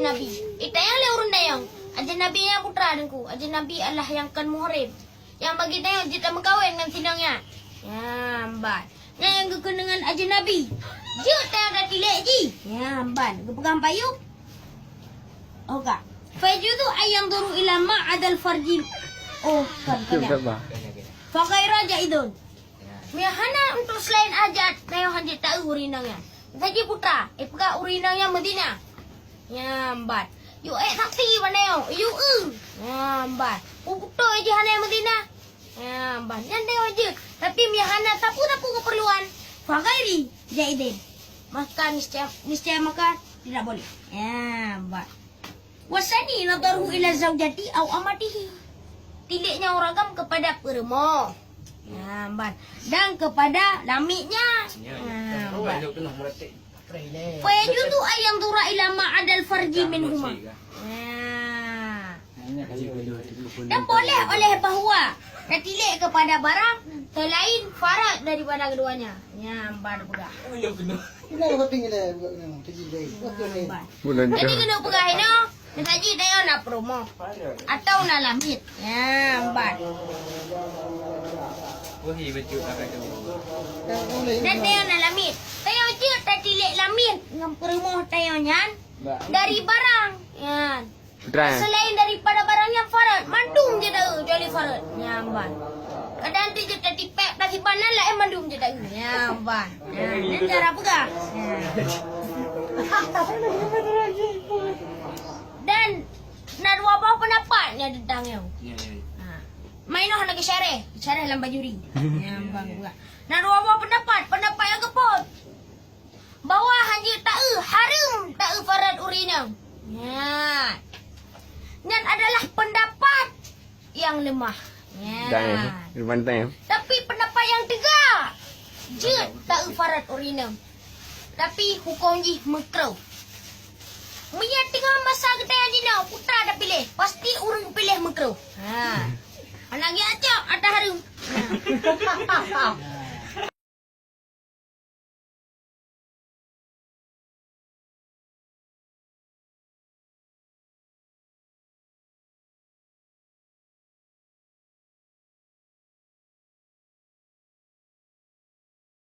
Nabi. Itayang le urun dayang. Ajan Nabi yang putra dengku. Ajan Nabi Allah yang kan muharib. Yang bagi tayang jita mengkawin dengan sinangnya. Ya, amban. Yang gukun dengan ajan Nabi. Jut tayang dah tilek ji. Ya, amban. Gepegang payung. Oka. Fajudu ayang duru ila ma'adal farji. Oh, kan kanya. Pakai raja idun. Mihana untuk selain ajat, tayang hanjit tak urinangnya. Saji putra, pega urinangnya Medina. Ya, amban. Yu sakti mana yo? Amban. Puto aja hana Medina. Ya, amban. Jande aja. Tapi mihana tapu keperluan. Fagairi jaidin. Maka niscaya maka tidak boleh. Ya, amban. Wasani nadaruhu ila zaujati au amatihi. Tiliknya uragam kepada peremo. Ya, amban. Dan kepada lamiknya. Ya, amban. Fayajudu ayang tura ila ma'adal farji minhuma. Dan boleh oleh bahwa tertilik kepada barang selain farad daripada keduanya. Ya, amban pegah. Jadi kena pegah ini. Mengaji tayo na promo. Atau na lamit. Ya, amban. Dan tayo na lamit. Tayo je tertilik lamit dengan promo tayo nyan dari barang. Yan. Selain daripada barang yang farad, mandum je dah jadi farad. Ya, amban. Kadang tu je tertipek lagi panan lah mandum je dah. Ya, amban. Dan cara pegah. Dan nak dua apa pendapatnya tentang yo. Mainoh lagi syarah dalam bajuri. Ya, bang juga. Nak dua apa pendapat yang kepot. Bahwa hanya haram tak farad urina. Ya. Dan adalah pendapat yang lemah. Ya. Tapi pendapat yang tegak. Je tak farad urina. Tapi hukum ji makruh. Mia tengah masa kita yang dina putra dah pilih. Pasti urang pilih makruh. Anak dia acak ada harum.